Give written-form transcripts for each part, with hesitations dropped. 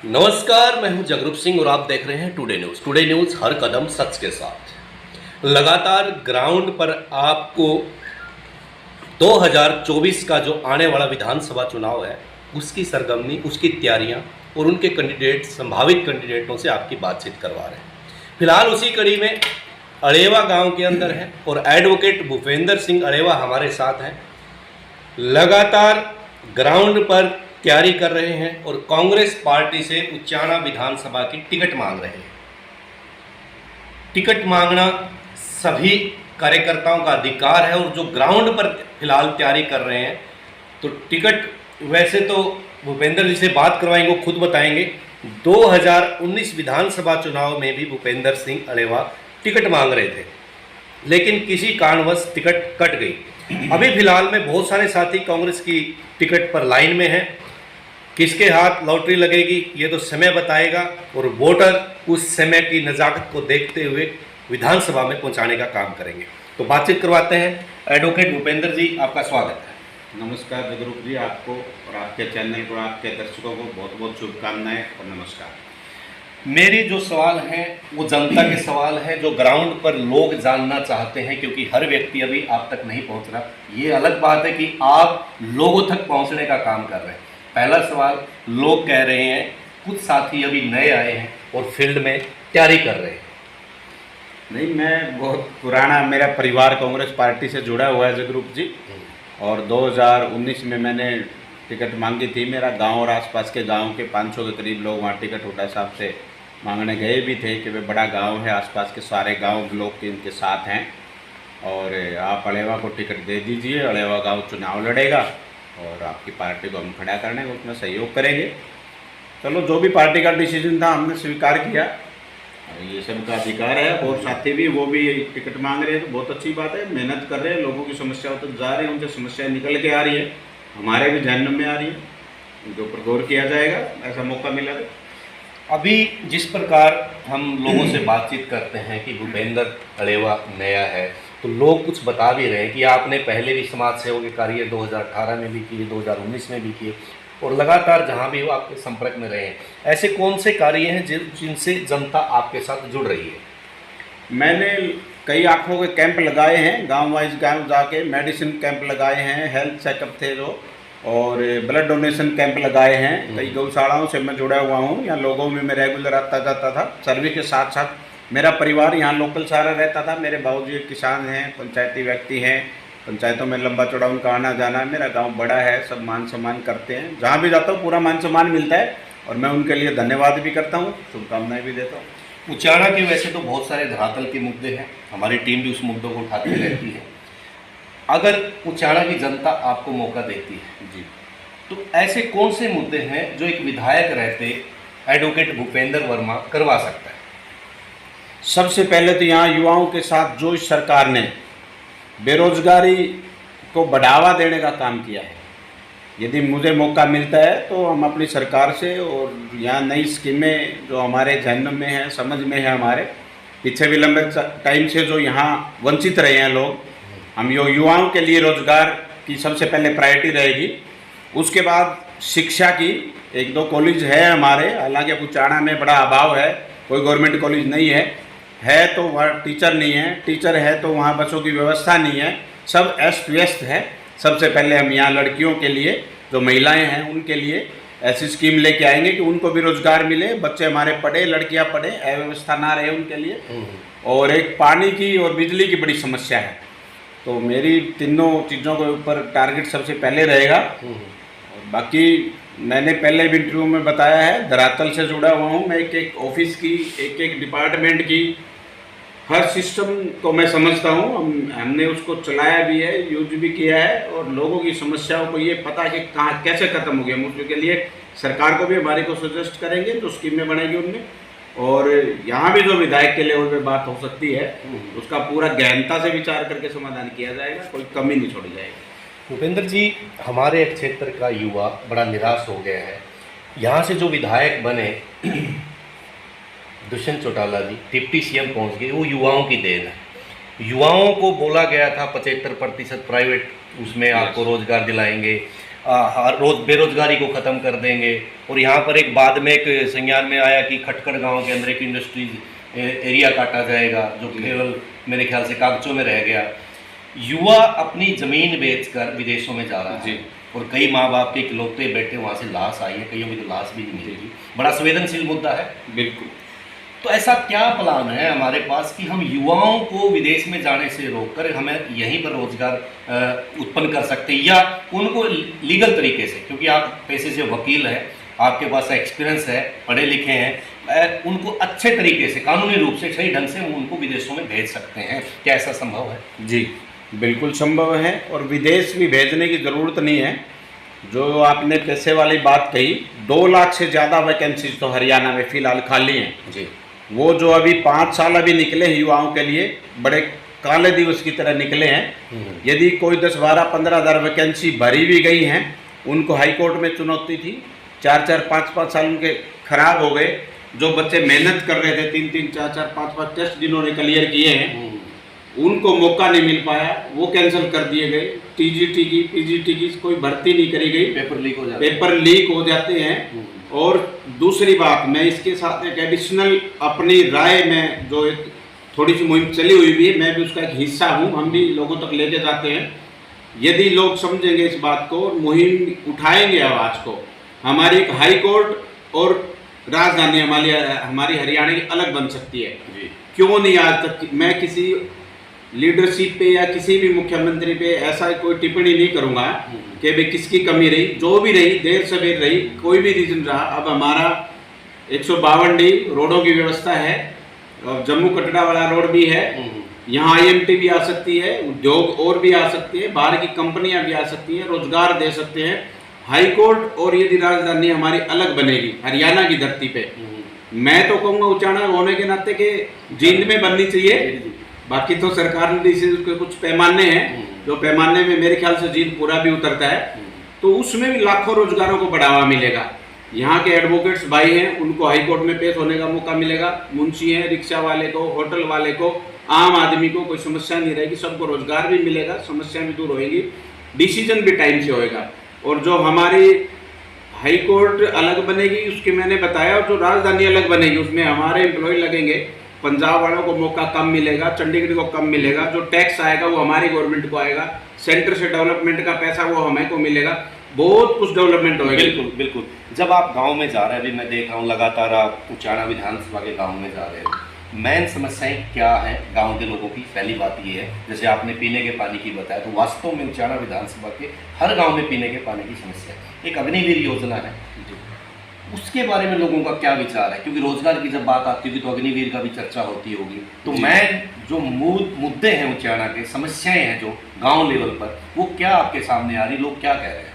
नमस्कार, मैं हूं जगरूप सिंह और आप देख रहे हैं टुडे न्यूज़। टुडे न्यूज़ हर कदम सच के साथ। लगातार ग्राउंड पर आपको 2024 का जो आने वाला विधानसभा चुनाव है उसकी सरगर्मी, उसकी तैयारियां और उनके कैंडिडेट, संभावित कैंडिडेटों से आपकी बातचीत करवा रहे हैं। फिलहाल उसी कड़ी में अड़ेवा गांव के अंदर है और एडवोकेट भूपेंद्र सिंह अड़ेवा हमारे साथ हैं। लगातार ग्राउंड पर तैयारी कर रहे हैं और कांग्रेस पार्टी से उचाना विधानसभा की टिकट मांग रहे हैं। टिकट मांगना सभी कार्यकर्ताओं का अधिकार है और जो ग्राउंड पर फिलहाल तैयारी कर रहे हैं तो टिकट, वैसे तो भूपेंद्र जी से बात करवाएंगे, वो खुद बताएंगे। 2019 विधानसभा चुनाव में भी भूपेंद्र सिंह अड़ेवा टिकट मांग रहे थे, लेकिन किसी कारणवश टिकट कट गई। अभी फिलहाल में बहुत सारे साथी कांग्रेस की टिकट पर लाइन में हैं। किसके हाथ लॉटरी लगेगी ये तो समय बताएगा और वोटर उस समय की नज़ाकत को देखते हुए विधानसभा में पहुंचाने का काम करेंगे। तो बातचीत करवाते हैं। एडवोकेट भूपेंद्र जी, आपका स्वागत है। नमस्कार जगरूप जी, आपको और आपके चैनल को, आपके दर्शकों को बहुत बहुत शुभकामनाएं और नमस्कार। मेरी जो सवाल हैं वो जनता के सवाल हैं, जो ग्राउंड पर लोग जानना चाहते हैं, क्योंकि हर व्यक्ति अभी आप तक नहीं पहुंच रहा। ये अलग बात है कि आप लोगों तक पहुंचने का काम कर रहे हैं। पहला सवाल, लोग कह रहे हैं, कुछ साथी अभी नए आए हैं और फील्ड में तैयारी कर रहे हैं। नहीं, मैं बहुत पुराना, मेरा परिवार कांग्रेस पार्टी से जुड़ा हुआ है जगरूप जी, और 2019 में मैंने टिकट मांगी थी। मेरा गांव और आसपास के गांव के 500 के करीब लोग वहाँ टिकट हुड्डा साहब से मांगने गए भी थे कि वे बड़ा गांव है, आसपास के सारे गांव लोग इनके साथ हैं और आप अड़ेवा को टिकट दे दीजिए, अड़ेवा गांव चुनाव लड़ेगा और आपकी पार्टी को हम खड़ा करने में उसमें सहयोग करेंगे। चलो, जो भी पार्टी का डिसीजन था हमने स्वीकार किया, ये सबका अधिकार है। और साथी भी, वो भी टिकट मांग रहे हैं तो बहुत अच्छी बात है। मेहनत कर रहे हैं, लोगों की समस्याओं तक जा रहे हैं, उनसे समस्याएं निकल के आ रही है, हमारे भी ध्यान में आ रही है, उनके ऊपर गौर किया जाएगा ऐसा मौका मिला तो। अभी जिस प्रकार हम लोगों से बातचीत करते हैं कि भूपेंद्र अड़ेवा नया है, तो लोग कुछ बता भी रहे हैं कि आपने पहले भी समाज सेवा के कार्य 2018 में भी किए, 2019 में भी किए और लगातार जहां भी वो आपके संपर्क में रहे हैं। ऐसे कौन से कार्य हैं जिनसे जनता आपके साथ जुड़ रही है? मैंने कई आँखों के कैंप लगाए हैं, गांव वाइज गांव जाके मेडिसिन कैंप लगाए हैं, हेल्थ चेकअप थे जो, और ब्लड डोनेशन कैंप लगाए हैं। कई गौशालाओं से मैं जुड़ा हुआ हूँ, यहाँ लोगों में मैं रेगुलर आता जाता था। सर्विस के साथ साथ मेरा परिवार यहाँ लोकल सारा रहता था। मेरे बाबूजी एक किसान हैं, पंचायती व्यक्ति हैं, पंचायतों में लंबा चौड़ा उनका आना जाना। मेरा गांव बड़ा है, सब मान सम्मान करते हैं, जहाँ भी जाता हूँ पूरा मान सम्मान मिलता है और मैं उनके लिए धन्यवाद भी करता हूँ, शुभकामनाएं भी देता हूँ। उचाना के वैसे तो बहुत सारे धरातल के मुद्दे हैं, हमारी टीम भी उस मुद्दों को उठाती रहती है। अगर उचाना की जनता आपको मौका देती है जी, तो ऐसे कौन से मुद्दे हैं जो एक विधायक रहते एडवोकेट भूपेंद्र वर्मा करवा सकता है? सबसे पहले तो यहाँ युवाओं के साथ जो इस सरकार ने बेरोजगारी को बढ़ावा देने का काम किया है, यदि मुझे मौका मिलता है तो हम अपनी सरकार से, और यहाँ नई स्कीमें जो हमारे जहन में है, समझ में है, हमारे पीछे भी लंबे टाइम से जो यहाँ वंचित रहे हैं लोग, हम युवाओं के लिए रोजगार की सबसे पहले प्रायोरिटी रहेगी। उसके बाद शिक्षा की, एक दो कॉलेज है हमारे, हालांकि उचाना में बड़ा अभाव है, कोई गवर्नमेंट कॉलेज नहीं है तो वहाँ टीचर नहीं है, टीचर है तो वहाँ बसों की व्यवस्था नहीं है, सब अस्त व्यस्त है। सबसे पहले हम यहाँ लड़कियों के लिए, जो महिलाएं हैं उनके लिए ऐसी स्कीम लेके आएंगे कि उनको भी रोजगार मिले, बच्चे हमारे पढ़े, लड़कियाँ पढ़े, अव्यवस्था ना रहे उनके लिए। और एक पानी की और बिजली की बड़ी समस्या है, तो मेरी तीनों चीज़ों के ऊपर टारगेट सबसे पहले रहेगा। और बाकी मैंने पहले भी इंटरव्यू में बताया है, धरातल से जुड़ा हुआ हूँ मैं, एक एक ऑफिस की, एक एक डिपार्टमेंट की, हर सिस्टम को मैं समझता हूँ। हमने उसको चलाया भी है, यूज भी किया है, और लोगों की समस्याओं को ये पता है कि कहाँ कैसे खत्म हो गया। उसके लिए सरकार को भी, हमारी को सजेस्ट करेंगे जो स्कीमें बनेगी उनमें, और यहाँ भी जो विधायक के लेवल पे बात हो सकती है उसका पूरा गहनता से विचार करके समाधान किया जाएगा, कोई कमी नहीं छोड़ी जाएगी। भूपेंद्र जी, हमारे क्षेत्र का युवा बड़ा निराश हो गया है। यहाँ से जो विधायक बने दुष्यंत चौटाला जी, डिप्टी सीएम पहुँच गए, वो युवाओं की देन है। युवाओं को बोला गया था 75% प्राइवेट उसमें आपको रोजगार दिलाएंगे, रोज बेरोजगारी को ख़त्म कर देंगे। और यहाँ पर एक बाद में एक संज्ञान में आया कि खटखड़ गांव के अंदर एक इंडस्ट्रीज एरिया काटा जाएगा, जो केवल मेरे ख्याल से कागजों में रह गया। युवा अपनी ज़मीन बेचकर विदेशों में जा रहा है और कई माँ बाप के इकलौते बेटे वहाँ से लाश आई है, कईयों की तो लाश भी नहीं मिलेगी। बड़ा संवेदनशील मुद्दा है। बिल्कुल। तो ऐसा क्या प्लान है हमारे पास कि हम युवाओं को विदेश में जाने से रोककर हमें यहीं पर रोजगार उत्पन्न कर सकते हैं, या उनको लीगल तरीके से, क्योंकि आप पैसे से वकील हैं, आपके पास एक्सपीरियंस है, पढ़े लिखे हैं, उनको अच्छे तरीके से कानूनी रूप से सही ढंग से उनको विदेशों में भेज सकते हैं? क्या ऐसा संभव है? जी बिल्कुल संभव है, और विदेश भी भेजने की ज़रूरत नहीं है। जो आपने पैसे वाली बात कही, 2 लाख से ज़्यादा वैकेंसीज तो हरियाणा में फ़िलहाल खाली हैं जी। वो जो अभी 5 साल अभी निकले हैं युवाओं के लिए, बड़े काले दिवस की तरह निकले हैं। यदि कोई 10, 12, 15 हज़ार वैकेंसी भरी भी गई हैं, उनको हाई कोर्ट में चुनौती थी, 4-4, 5-5 साल उनके खराब हो गए। जो बच्चे मेहनत कर रहे थे, 3-3, 4-4, 5-5 टेस्ट जिन्होंने क्लियर किए हैं, उनको मौका नहीं मिल पाया, वो कैंसिल कर दिए गए। टीजीटी की, पीजीटी की कोई भर्ती नहीं करी गई, पेपर लीक हो जाते हैं। और दूसरी बात, मैं इसके साथ एक एडिशनल अपनी राय में जो एक थोड़ी सी मुहिम चली हुई भी है, मैं भी उसका एक हिस्सा हूँ, हम भी लोगों तक लेके जाते हैं। यदि लोग समझेंगे इस बात को, मुहिम उठाएंगे आवाज़ को, हमारी एक हाई कोर्ट और राजधानी हमारी हरियाणा की अलग बन सकती है। क्यों नहीं आज तक मैं किसी लीडरशिप पे या किसी भी मुख्यमंत्री पे ऐसा कोई टिप्पणी नहीं करूंगा कि भाई किसकी कमी रही, जो भी रही, देर सवेर रही, कोई भी रीजन रहा। अब हमारा 152 रोडों की व्यवस्था है, जम्मू कटरा वाला रोड भी है, यहाँ IMT भी आ सकती है, उद्योग और भी आ सकती है, बाहर की कंपनियां भी आ सकती हैं, रोजगार दे सकते हैं। हाई कोर्ट और यदि राजधानी हमारी अलग बनेगी हरियाणा की धरती पे, मैं तो कहूँगा उचाना होने के नाते के जींद में बननी चाहिए। बाकी तो सरकार ने इसे कुछ पैमाने हैं, जो पैमाने में मेरे ख्याल से जींद पूरा भी उतरता है, तो उसमें भी लाखों रोजगारों को बढ़ावा मिलेगा। यहाँ के एडवोकेट्स भाई हैं, उनको हाई कोर्ट में पेश होने का मौका मिलेगा। मुंशी हैं, रिक्शा वाले को, होटल वाले को, आम आदमी को कोई समस्या नहीं रहेगी, सबको रोजगार भी मिलेगा, समस्या भी दूर होएगी, डिसीजन भी टाइम से होएगा। और जो हमारी हाई कोर्ट अलग बनेगी, उसके मैंने बताया, और जो राजधानी अलग बनेगी उसमें हमारे एम्प्लॉय लगेंगे। पंजाब वालों को मौका कम मिलेगा, चंडीगढ़ को कम मिलेगा, जो टैक्स आएगा वो हमारी गवर्नमेंट को आएगा, सेंटर से डेवलपमेंट का पैसा वो हमें को मिलेगा, बहुत कुछ डेवलपमेंट होगा। बिल्कुल बिल्कुल। जब आप गांव में जा रहे हैं, अभी मैं देख रहा हूँ लगातार आप उचाना विधानसभा के गांव में जा रहे हो, मेन समस्याएं क्या हैं गांव के लोगों की? पहली बात ये है, जैसे आपने पीने के पानी की बताया, तो वास्तव में उचाना विधानसभा के हर गाँव में पीने के पानी की समस्या है। एक अग्निवीर योजना है, उसके बारे में लोगों का क्या विचार है? क्योंकि रोजगार की जब बात आती होगी तो अग्निवीर का भी चर्चा होती होगी। तो मैं जो मुद्दे हैं उचाना के, समस्याएं हैं जो गांव लेवल पर, वो क्या आपके सामने आ रही, लोग क्या कह रहे हैं?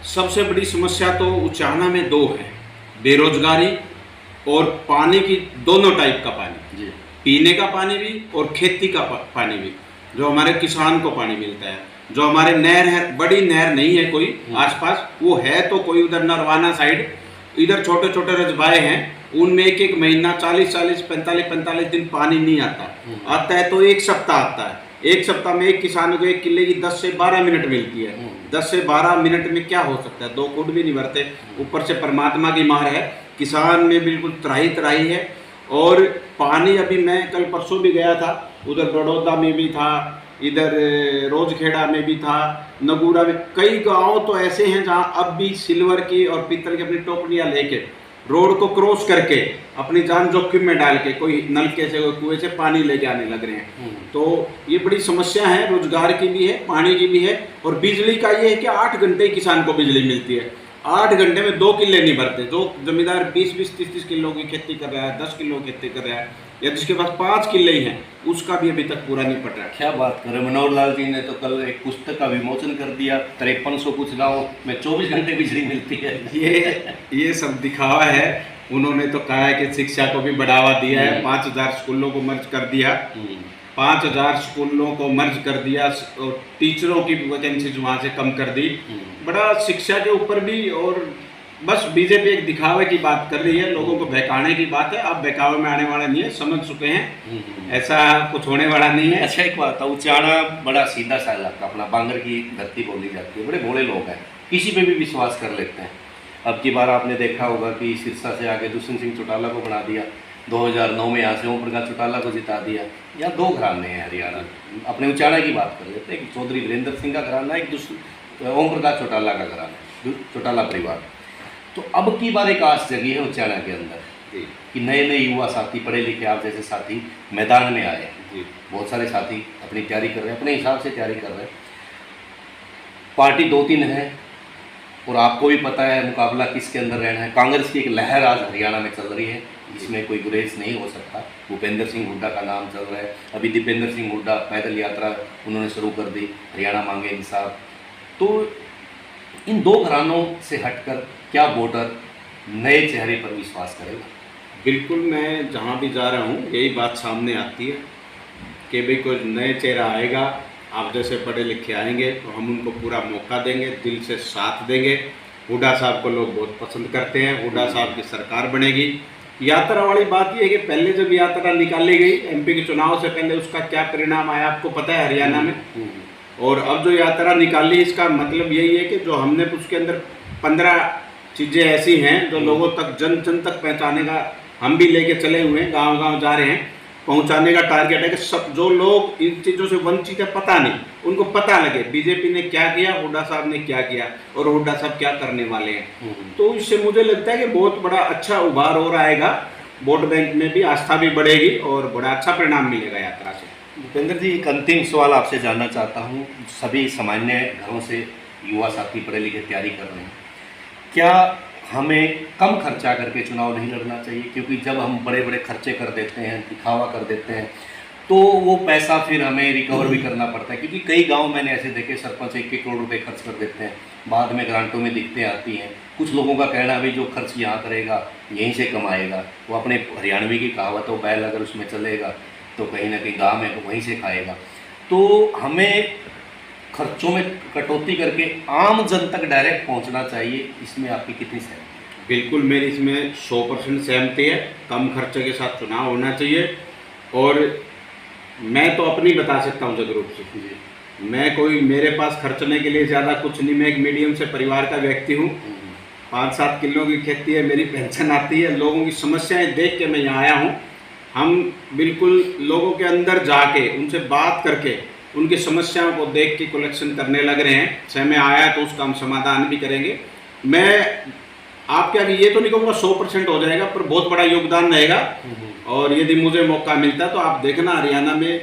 सबसे बड़ी समस्या तो उचाना में 2 है, बेरोजगारी और पानी की, दोनों टाइप का पानी जी, पीने का पानी भी और खेती का पानी भी, जो हमारे किसान को पानी मिलता है। जो हमारे नहर है, बड़ी नहर नहीं है कोई आसपास, वो है तो कोई उधर नरवाना साइड, इधर छोटे छोटे रजबाए हैं, उनमें एक महीना 40-40, 45-45 दिन पानी नहीं आता। आता है तो 1 सप्ताह आता है। 1 सप्ताह में एक किसान को 1 किले की 10 से 12 मिनट मिलती है। 10 से 12 मिनट में क्या हो सकता है? 2 फुट भी नहीं भरते, ऊपर से परमात्मा की मार है। किसान में बिल्कुल त्राही त्राही है। और पानी, अभी मैं कल परसों भी गया था, उधर बड़ौदा में भी था, इधर रोजखेड़ा में भी था, नगूरा में, कई गांव तो ऐसे हैं जहां अब भी सिल्वर की और पीतल की अपनी टोकरियां लेके रोड को क्रॉस करके अपनी जान जोखिम में डाल के कोई नलके से, कोई कुएं से पानी लेके आने लग रहे हैं। तो ये बड़ी समस्या है, रोजगार की भी है, पानी की भी है। और बिजली का ये है कि 8 घंटे किसान को बिजली मिलती है। 8 घंटे में 2 किले नहीं भरते। जो जमींदार 20-20, 30-30 किलो की खेती कर रहा है, 10 किलो खेती कर रहा है, या जिसके पास 5 किले ही हैं, उसका भी अभी तक पूरा नहीं पट रहा। क्या बात कर रहे हैं, मनोहर लाल जी ने तो कल एक पुस्तक का विमोचन कर दिया, 5300 कुछ गाँव में 24 घंटे बिजली मिलती है। ये सब दिखावा है। उन्होंने तो कहा है कि शिक्षा को भी बढ़ावा दिया है, 5000 स्कूलों को मर्ज कर दिया, 5000 स्कूलों को मर्ज कर दिया, और टीचरों की वैकेंसीज वहाँ से कम कर दी। बड़ा शिक्षा के ऊपर भी, और बस बीजेपी एक दिखावे की बात कर रही है, लोगों को बहकाने की बात है। अब बहकावे में आने वाला नहीं है, समझ चुके हैं, ऐसा कुछ होने वाला नहीं है। अच्छा, एक बात था, उचाना बड़ा सीधा सा इलाका, अपना बांगर की धरती बोली जाती है, बड़े भोले लोग हैं, किसी पे भी विश्वास कर लेते हैं। अब की बार आपने देखा होगा कि सिरसा से आगे दुष्यंत सिंह चौटाला को बना दिया, 2009 में यहाँ से ओम प्रकाश चौटाला को जिता दिया। यहाँ दो घराने हैं हरियाणा, अपने उचाणा की बात कर लेते हैं, एक चौधरी वीरेंद्र सिंह का घराना, एक ओम प्रकाश चौटाला का घराना, चौटाला परिवार। तो अब की बार एक आस जगी है उचाणा के अंदर कि नए नए युवा साथी, पढ़े लिखे आप जैसे साथी मैदान में आए हैं। बहुत सारे साथी अपनी तैयारी कर रहे हैं, अपने हिसाब से तैयारी कर रहे हैं। पार्टी 2-3 है और आपको भी पता है मुकाबला किसके अंदर रहना है। कांग्रेस की एक लहर आज हरियाणा में चल रही है, इसमें कोई गुरेज नहीं हो सकता। भूपेंद्र सिंह हुड्डा का नाम चल रहा है, अभी दीपेंद्र सिंह हुड्डा पैदल यात्रा उन्होंने शुरू कर दी, हरियाणा मांगे इंसाफ। तो इन दो घरानों से हटकर क्या वोटर नए चेहरे पर विश्वास करेगा? बिल्कुल, मैं जहाँ भी जा रहा हूँ यही बात सामने आती है कि भाई कोई नए चेहरा आएगा, आप जैसे पढ़े लिखे आएंगे तो हम उनको पूरा मौका देंगे, दिल से साथ देंगे। हुड्डा साहब को लोग बहुत पसंद करते हैं, हुड्डा साहब की सरकार बनेगी। यात्रा वाली बात यह है कि पहले जब यात्रा निकाली गई एमपी के चुनाव से पहले, उसका क्या परिणाम आया आपको पता है हरियाणा में। और अब जो यात्रा निकाली इसका मतलब यही है कि जो हमने उसके अंदर 15 चीज़ें ऐसी हैं जो लोगों तक जन जन तक पहुँचाने का हम भी लेके चले हुए हैं, गांव गांव जा रहे हैं, पहुंचाने का टारगेट है कि सब जो लोग इन चीज़ों से वंचित है, पता नहीं, उनको पता लगे बीजेपी ने क्या किया, हुड्डा साहब ने क्या किया और हुड्डा साहब क्या करने वाले हैं। तो इससे मुझे लगता है कि बहुत बड़ा अच्छा उभार हो आएगा, वोट बैंक में भी आस्था भी बढ़ेगी और बड़ा अच्छा परिणाम मिलेगा यात्रा से। भूपेंद्र जी, एक अंतिम सवाल आपसे जानना चाहता हूँ। सभी सामान्य घरों से युवा साथी पढ़े लिखे तैयारी कर रहे हैं, क्या हमें कम खर्चा करके चुनाव नहीं लड़ना चाहिए? क्योंकि जब हम बड़े बड़े खर्चे कर देते हैं, दिखावा कर देते हैं, तो वो पैसा फिर हमें रिकवर भी करना पड़ता है। क्योंकि कई गांव मैंने ऐसे देखे, सरपंच 1-1 करोड़ रुपए खर्च कर देते हैं, बाद में ग्रांटों में दिक्कतें आती हैं। कुछ लोगों का कहना भी जो खर्च यहाँ करेगा यहीं से कमाएगा, वो अपने हरियाणवी की कहावत हो, बैल अगर उसमें चलेगा तो कहीं ना कहीं गाँव में तो वहीं से खाएगा। तो हमें खर्चों में कटौती करके आम जन तक डायरेक्ट पहुंचना चाहिए, इसमें आपकी कितनी सहमति? बिल्कुल, मेरी इसमें 100% सहमति है। कम खर्चे के साथ चुनाव होना चाहिए। और मैं तो अपनी बता सकता हूँ जगरूप से, मैं कोई मेरे पास खर्चने के लिए ज़्यादा कुछ नहीं, मैं एक मीडियम से परिवार का व्यक्ति हूँ। 5-7 किलो की खेती है, मेरी पेंशन आती है, लोगों की समस्याएं देख के मैं यहाँ आया हूँ। हम बिल्कुल लोगों के अंदर जाके उनसे बात करके उनकी समस्याओं को देख के कलेक्शन करने लग रहे हैं। समय आया तो उसका हम समाधान भी करेंगे। मैं आपके आगे ये तो नहीं कहूँगा 100% हो जाएगा, पर बहुत बड़ा योगदान रहेगा। और यदि मुझे मौका मिलता तो आप देखना हरियाणा में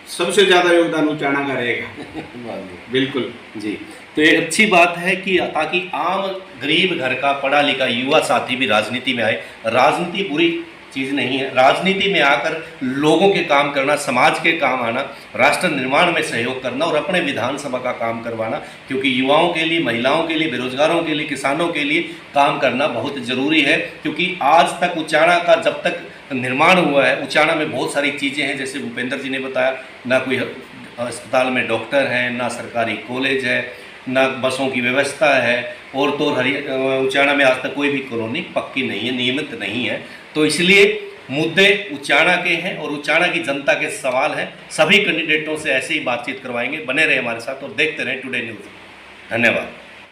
सबसे ज़्यादा योगदान उचाणा का रहेगा। बिल्कुल जी, तो ये अच्छी बात है कि ताकि आम गरीब घर का पढ़ा लिखा युवा साथी भी राजनीति में आए। राजनीति बुरी चीज़ नहीं है, राजनीति में आकर लोगों के काम करना, समाज के काम आना, राष्ट्र निर्माण में सहयोग करना और अपने विधानसभा का काम करवाना। क्योंकि युवाओं के लिए, महिलाओं के लिए, बेरोजगारों के लिए, किसानों के लिए काम करना बहुत ज़रूरी है। क्योंकि आज तक उचाणा का जब तक निर्माण हुआ है, उचाणा में बहुत सारी चीज़ें हैं, जैसे भूपेंद्र जी ने बताया, ना कोई अस्पताल में डॉक्टर हैं, ना सरकारी कॉलेज है, ना बसों की व्यवस्था है, और तो उचाणा में आज तक कोई भी कॉलोनी पक्की नहीं है, नियमित नहीं है। तो इसलिए मुद्दे उचाणा के हैं और उचाणा की जनता के सवाल हैं। सभी कैंडिडेटों से ऐसे ही बातचीत करवाएंगे। बने रहे हमारे साथ और देखते रहें टुडे न्यूज़। धन्यवाद।